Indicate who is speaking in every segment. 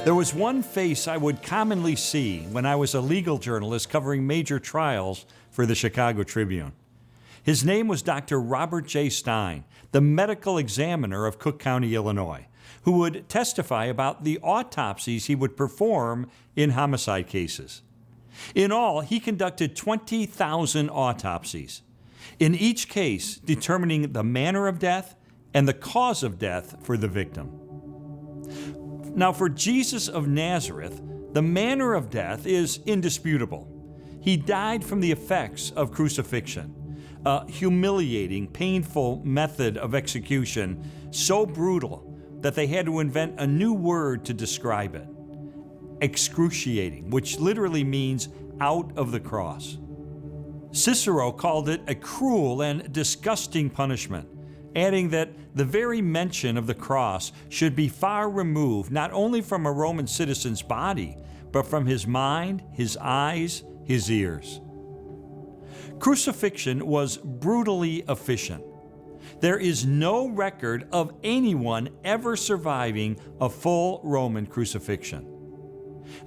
Speaker 1: There was one face I would commonly see when I was a legal journalist covering major trials for the Chicago Tribune. His name was Dr. Robert J. Stein, the medical examiner of Cook County, Illinois, who would testify about the autopsies he would perform in homicide cases. In all, he conducted 20,000 autopsies, in each case determining the manner of death and the cause of death for the victim. Now, for Jesus of Nazareth, the manner of death is indisputable. He died from the effects of crucifixion, a humiliating, painful method of execution so brutal that they had to invent a new word to describe it: excruciating, which literally means out of the cross. Cicero called it a cruel and disgusting punishment, adding that the very mention of the cross should be far removed not only from a Roman citizen's body, but from his mind, his eyes, his ears. Crucifixion was brutally efficient. There is no record of anyone ever surviving a full Roman crucifixion.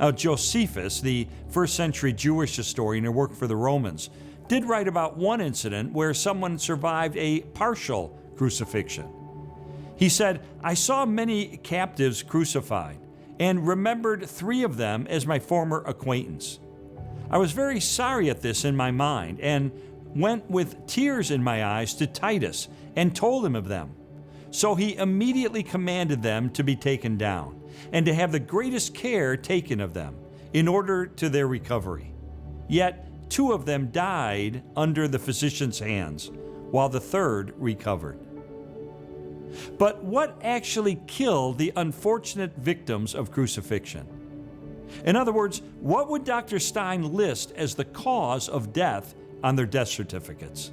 Speaker 1: Now, Josephus, the first century Jewish historian who worked for the Romans, did write about one incident where someone survived a partial crucifixion. He said, "I saw many captives crucified and remembered 3 of them as my former acquaintance. I was very sorry at this in my mind and went with tears in my eyes to Titus and told him of them. So he immediately commanded them to be taken down and to have the greatest care taken of them in order to their recovery. Yet 2 of them died under the physician's hands, while the 3rd recovered." But what actually killed the unfortunate victims of crucifixion? In other words, what would Dr. Stein list as the cause of death on their death certificates?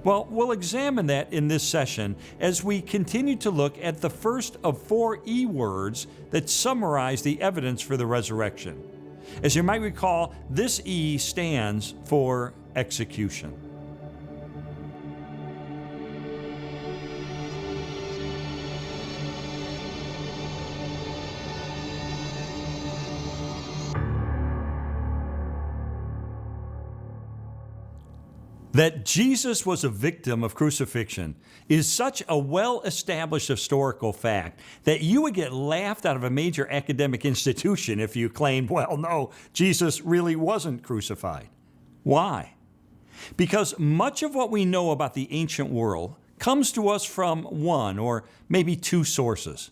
Speaker 1: Well, we'll examine that in this session as we continue to look at the first of 4 E words that summarize the evidence for the resurrection. As you might recall, this E stands for execution. That Jesus was a victim of crucifixion is such a well-established historical fact that you would get laughed out of a major academic institution if you claimed, well, no, Jesus really wasn't crucified. Why? Because much of what we know about the ancient world comes to us from 1 or maybe 2 sources.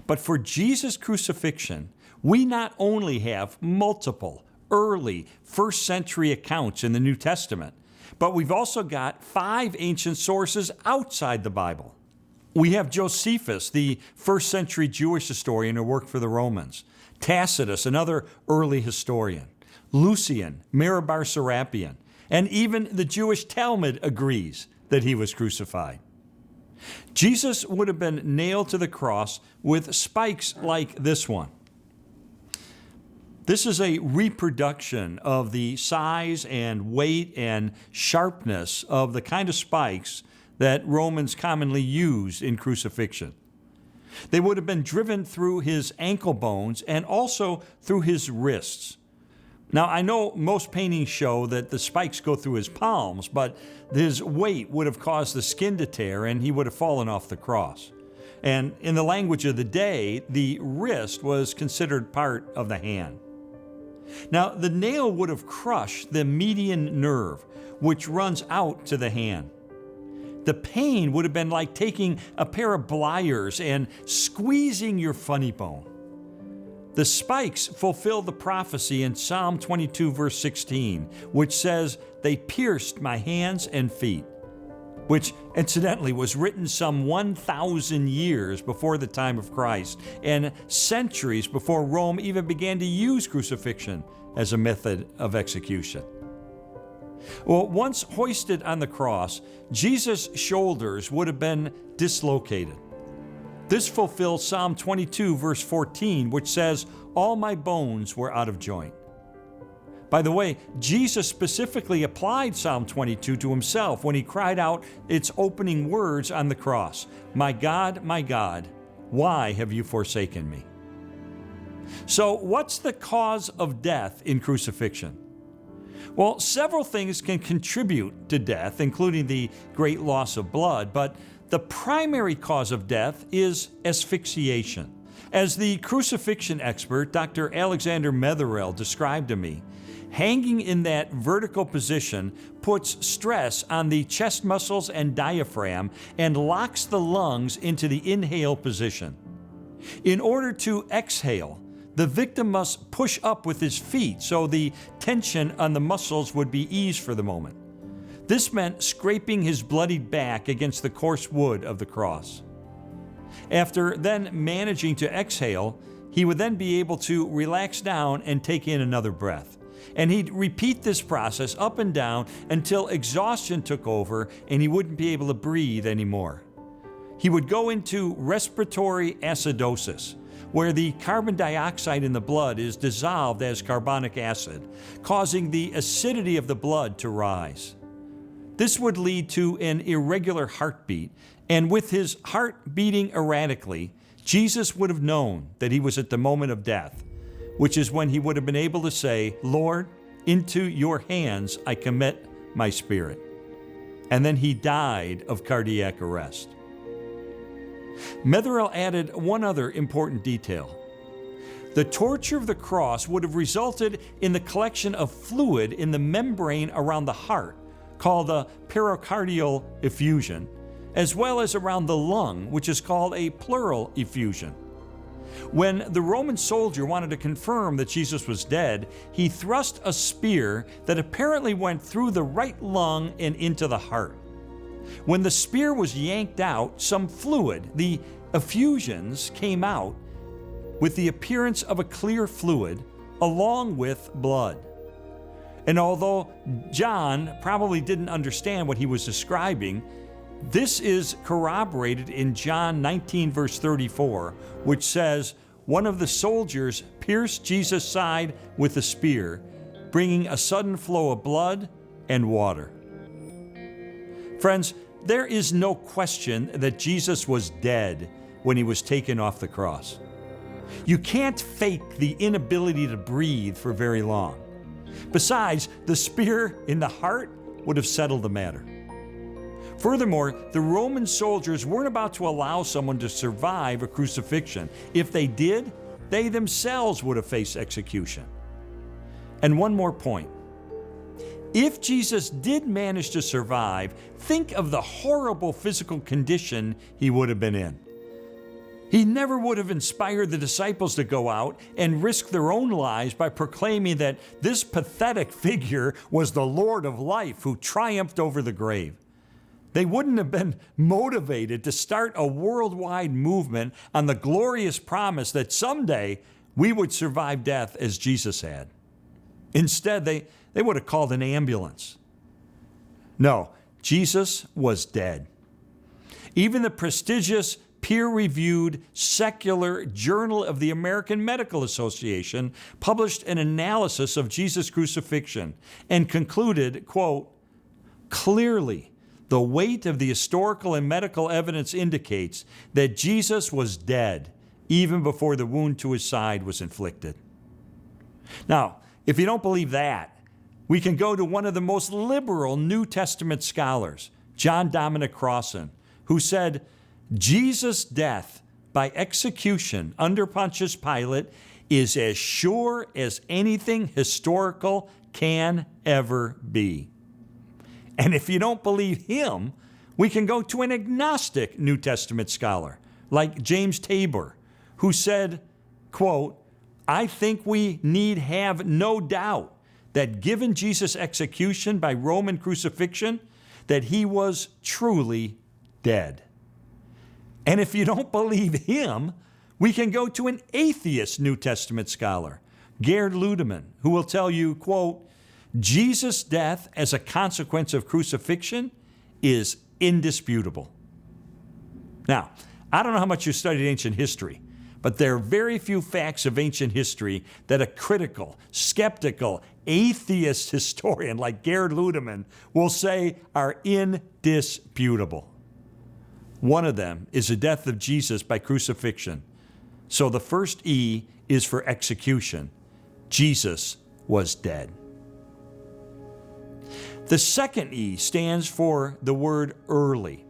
Speaker 1: But for Jesus' crucifixion, we not only have multiple early first century accounts in the New Testament, but we've also got 5 ancient sources outside the Bible. We have Josephus, the first century Jewish historian who worked for the Romans, Tacitus, another early historian, Lucian, Mirabar Serapion, and even the Jewish Talmud agrees that he was crucified. Jesus would have been nailed to the cross with spikes like this one. This is a reproduction of the size and weight and sharpness of the kind of spikes that Romans commonly used in crucifixion. They would have been driven through his ankle bones and also through his wrists. Now, I know most paintings show that the spikes go through his palms, but his weight would have caused the skin to tear and he would have fallen off the cross. And in the language of the day, the wrist was considered part of the hand. Now, the nail would have crushed the median nerve, which runs out to the hand. The pain would have been like taking a pair of pliers and squeezing your funny bone. The spikes fulfill the prophecy in Psalm 22, verse 16, which says, "They pierced my hands and feet," which incidentally was written some 1,000 years before the time of Christ and centuries before Rome even began to use crucifixion as a method of execution. Well, once hoisted on the cross, Jesus' shoulders would have been dislocated. This fulfills Psalm 22, verse 14, which says, "All my bones were out of joint." By the way, Jesus specifically applied Psalm 22 to himself when he cried out its opening words on the cross, my God, why have you forsaken me?" So, what's the cause of death in crucifixion? Well, several things can contribute to death, including the great loss of blood, but the primary cause of death is asphyxiation. As the crucifixion expert, Dr. Alexander Metherell, described to me, hanging in that vertical position puts stress on the chest muscles and diaphragm and locks the lungs into the inhale position. In order to exhale, the victim must push up with his feet so the tension on the muscles would be eased for the moment. This meant scraping his bloodied back against the coarse wood of the cross. After then managing to exhale, he would then be able to relax down and take in another breath. And he'd repeat this process up and down until exhaustion took over and he wouldn't be able to breathe anymore. He would go into respiratory acidosis, where the carbon dioxide in the blood is dissolved as carbonic acid, causing the acidity of the blood to rise. This would lead to an irregular heartbeat, and with his heart beating erratically, Jesus would have known that he was at the moment of death, which is when he would have been able to say, "Lord, into your hands I commit my spirit." And then he died of cardiac arrest. Metherell added one other important detail. The torture of the cross would have resulted in the collection of fluid in the membrane around the heart, called a pericardial effusion, as well as around the lung, which is called a pleural effusion. When the Roman soldier wanted to confirm that Jesus was dead, he thrust a spear that apparently went through the right lung and into the heart. When the spear was yanked out, some fluid, the effusions, came out with the appearance of a clear fluid along with blood. And although John probably didn't understand what he was describing, this is corroborated in John 19, verse 34, which says, "One of the soldiers pierced Jesus' side with a spear, bringing a sudden flow of blood and water." Friends, there is no question that Jesus was dead when he was taken off the cross. You can't fake the inability to breathe for very long. Besides, the spear in the heart would have settled the matter. Furthermore, the Roman soldiers weren't about to allow someone to survive a crucifixion. If they did, they themselves would have faced execution. And one more point. If Jesus did manage to survive, think of the horrible physical condition he would have been in. He never would have inspired the disciples to go out and risk their own lives by proclaiming that this pathetic figure was the Lord of life who triumphed over the grave. They wouldn't have been motivated to start a worldwide movement on the glorious promise that someday we would survive death as Jesus had. Instead, they would have called an ambulance. No, Jesus was dead. Even the prestigious, peer-reviewed, secular Journal of the American Medical Association published an analysis of Jesus' crucifixion and concluded, quote, "Clearly, the weight of the historical and medical evidence indicates that Jesus was dead even before the wound to his side was inflicted." Now, if you don't believe that, we can go to one of the most liberal New Testament scholars, John Dominic Crossan, who said, "Jesus' death by execution under Pontius Pilate is as sure as anything historical can ever be." And if you don't believe him, we can go to an agnostic New Testament scholar like James Tabor, who said, quote, "I think we need have no doubt that given Jesus' execution by Roman crucifixion, that he was truly dead." And if you don't believe him, we can go to an atheist New Testament scholar, Gerd Ludemann, who will tell you, quote, "Jesus' death as a consequence of crucifixion is indisputable." Now, I don't know how much you studied ancient history, but there are very few facts of ancient history that a critical, skeptical, atheist historian like Gerd Ludemann will say are indisputable. One of them is the death of Jesus by crucifixion. So the first E is for execution. Jesus was dead. The second E stands for the word early.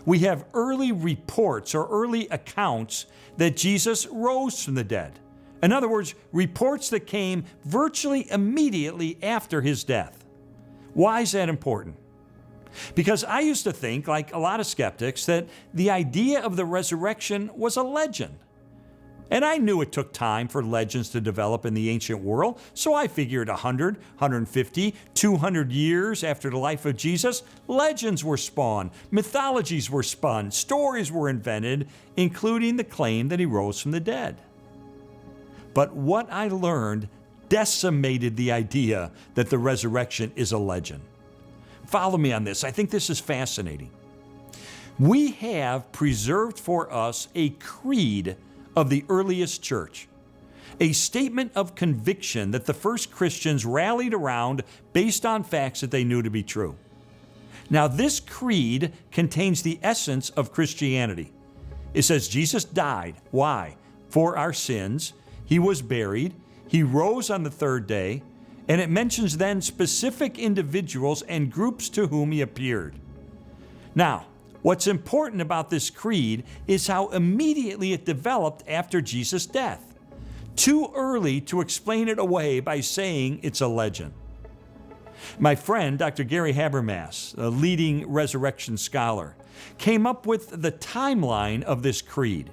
Speaker 1: We have early reports or early accounts that Jesus rose from the dead. In other words, reports that came virtually immediately after his death. Why is that important? Because I used to think, like a lot of skeptics, that the idea of the resurrection was a legend. And I knew it took time for legends to develop in the ancient world, so I figured 100, 150, 200 years after the life of Jesus, legends were spawned, mythologies were spun, stories were invented, including the claim that he rose from the dead. But what I learned decimated the idea that the resurrection is a legend. Follow me on this. I think this is fascinating. We have preserved for us a creed of the earliest church, a statement of conviction that the first Christians rallied around based on facts that they knew to be true. Now, this creed contains the essence of Christianity. It says Jesus died. Why? For our sins. He was buried. He rose on the third day. And it mentions then specific individuals and groups to whom he appeared. Now, what's important about this creed is how immediately it developed after Jesus' death. Too early to explain it away by saying it's a legend. My friend, Dr. Gary Habermas, a leading resurrection scholar, came up with the timeline of this creed.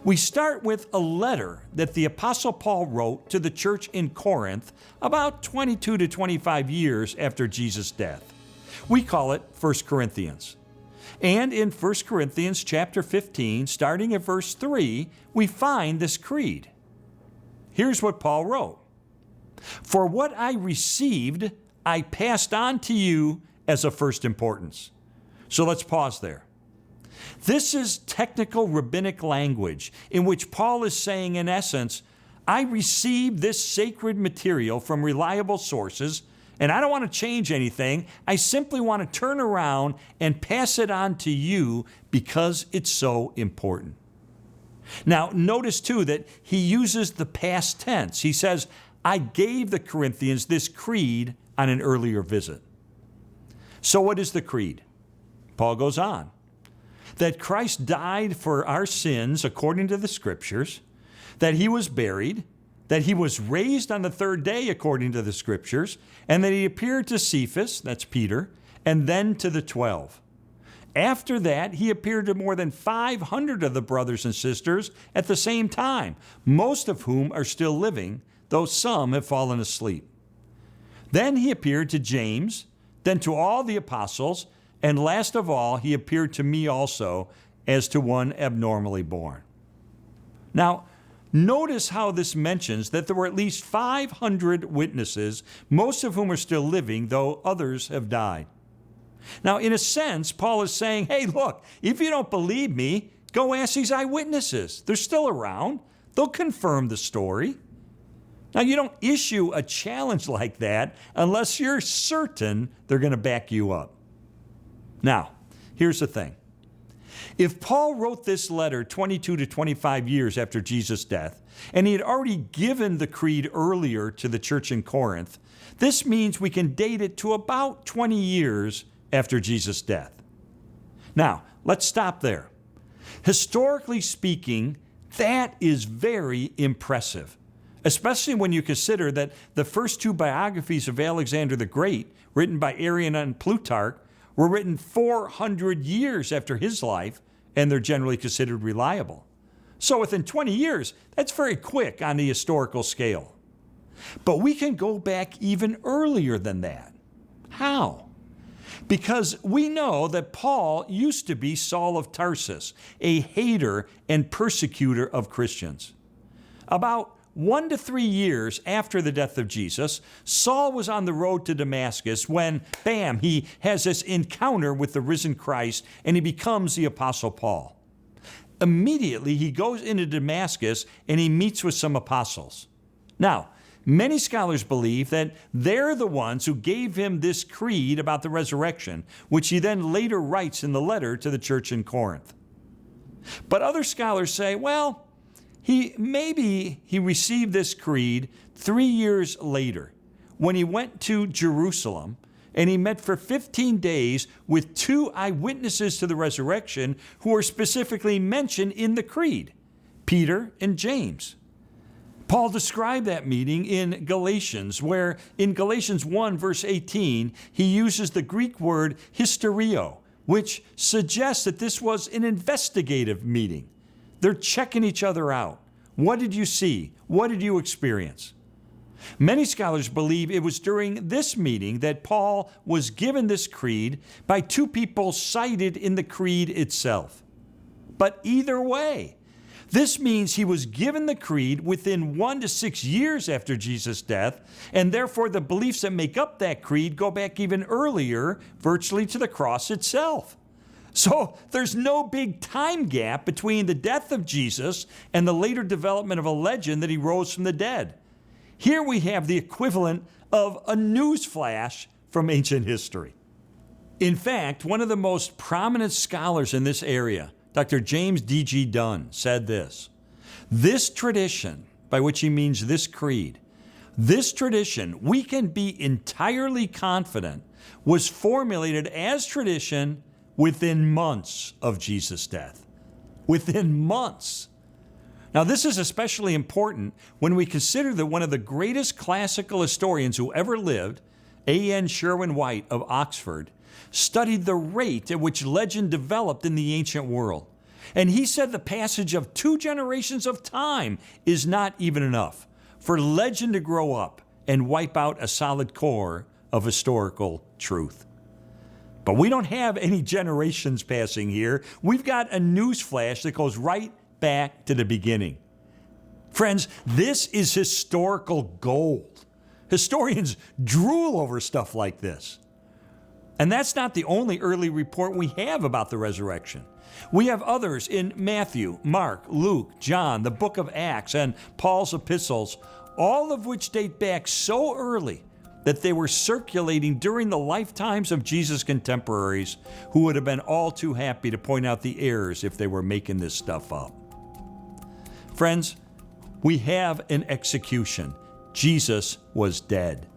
Speaker 1: We start with a letter that the Apostle Paul wrote to the church in Corinth about 22 to 25 years after Jesus' death. We call it 1 Corinthians. And in 1 Corinthians chapter 15, starting at verse 3, we find this creed. Here's what Paul wrote. For what I received, I passed on to you as of first importance. So let's pause there. This is technical rabbinic language in which Paul is saying, in essence, I received this sacred material from reliable sources, and I don't want to change anything. I simply want to turn around and pass it on to you because it's so important. Now, notice too that he uses the past tense. He says, I gave the Corinthians this creed on an earlier visit. So what is the creed? Paul goes on. That Christ died for our sins according to the Scriptures, that he was buried, that he was raised on the third day according to the Scriptures, and that he appeared to Cephas, that's Peter, and then to the 12. After that, he appeared to more than 500 of the brothers and sisters at the same time, most of whom are still living, though some have fallen asleep. Then he appeared to James, then to all the apostles, and last of all, he appeared to me also as to one abnormally born. Now, notice how this mentions that there were at least 500 witnesses, most of whom are still living, though others have died. Now, in a sense, Paul is saying, hey, look, if you don't believe me, go ask these eyewitnesses. They're still around. They'll confirm the story. Now, you don't issue a challenge like that unless you're certain they're going to back you up. Now, here's the thing. If Paul wrote this letter 22 to 25 years after Jesus' death, and he had already given the creed earlier to the church in Corinth, this means we can date it to about 20 years after Jesus' death. Now, let's stop there. Historically speaking, that is very impressive, especially when you consider that the first two biographies of Alexander the Great, written by Arrian and Plutarch, were written 400 years after his life, and they're generally considered reliable. So within 20 years, that's very quick on the historical scale. But we can go back even earlier than that. How? Because we know that Paul used to be Saul of Tarsus, a hater and persecutor of Christians. About 1 to 3 years after the death of Jesus, Saul was on the road to Damascus when, bam, he has this encounter with the risen Christ and he becomes the Apostle Paul. Immediately, he goes into Damascus and he meets with some apostles. Now, many scholars believe that they're the ones who gave him this creed about the resurrection, which he then later writes in the letter to the church in Corinth. But other scholars say, well, Maybe he received this creed 3 years later when he went to Jerusalem and he met for 15 days with 2 eyewitnesses to the resurrection who are specifically mentioned in the creed, Peter and James. Paul described that meeting in Galatians, where in Galatians 1, verse 18, he uses the Greek word hysterio, which suggests that this was an investigative meeting. They're checking each other out. What did you see? What did you experience? Many scholars believe it was during this meeting that Paul was given this creed by 2 people cited in the creed itself. But either way, this means he was given the creed within 1 to 6 years after Jesus' death, and therefore the beliefs that make up that creed go back even earlier, virtually to the cross itself. So there's no big time gap between the death of Jesus and the later development of a legend that he rose from the dead. Here we have the equivalent of a news flash from ancient history. In fact, one of the most prominent scholars in this area, Dr. James D.G. Dunn, said this tradition, by which he means this creed, this tradition, we can be entirely confident, was formulated as tradition within months of Jesus' death. Within months. Now, this is especially important when we consider that one of the greatest classical historians who ever lived, A.N. Sherwin White of Oxford, studied the rate at which legend developed in the ancient world. And he said the passage of 2 generations of time is not even enough for legend to grow up and wipe out a solid core of historical truth. But we don't have any generations passing here. We've got a news flash that goes right back to the beginning. Friends, this is historical gold. Historians drool over stuff like this. And that's not the only early report we have about the resurrection. We have others in Matthew, Mark, Luke, John, the book of Acts, and Paul's epistles, all of which date back so early that they were circulating during the lifetimes of Jesus' contemporaries, who would have been all too happy to point out the errors if they were making this stuff up. Friends, we have an execution. Jesus was dead.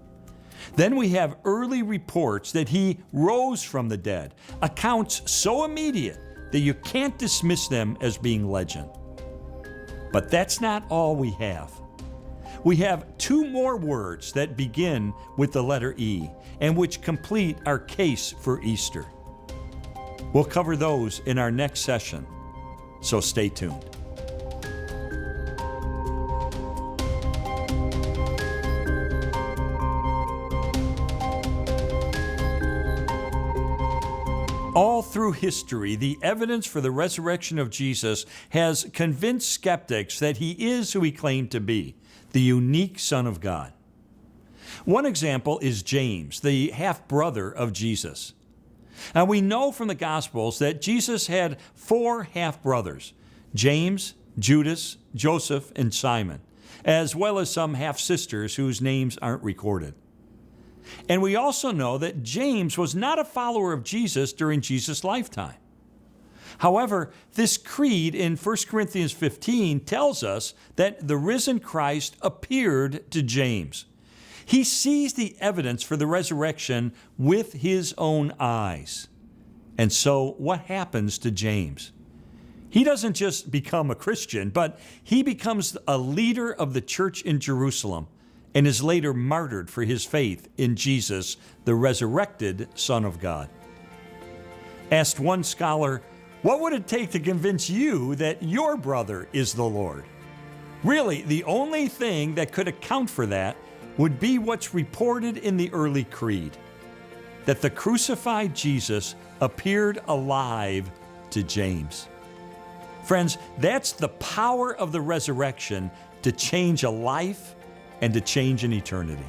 Speaker 1: Then we have early reports that he rose from the dead, accounts so immediate that you can't dismiss them as being legend. But that's not all we have. We have 2 more words that begin with the letter E and which complete our case for Easter. We'll cover those in our next session, so stay tuned. All through history, the evidence for the resurrection of Jesus has convinced skeptics that he is who he claimed to be, the unique Son of God. One example is James, the half-brother of Jesus. Now, we know from the Gospels that Jesus had 4 half-brothers, James, Judas, Joseph, and Simon, as well as some half-sisters whose names aren't recorded. And we also know that James was not a follower of Jesus during Jesus' lifetime. However, this creed in 1 Corinthians 15 tells us that the risen Christ appeared to James. He sees the evidence for the resurrection with his own eyes. And so what happens to James? He doesn't just become a Christian, but he becomes a leader of the church in Jerusalem and is later martyred for his faith in Jesus, the resurrected Son of God. Asked one scholar, what would it take to convince you that your brother is the Lord? Really, the only thing that could account for that would be what's reported in the early creed, that the crucified Jesus appeared alive to James. Friends, that's the power of the resurrection to change a life and to change an eternity.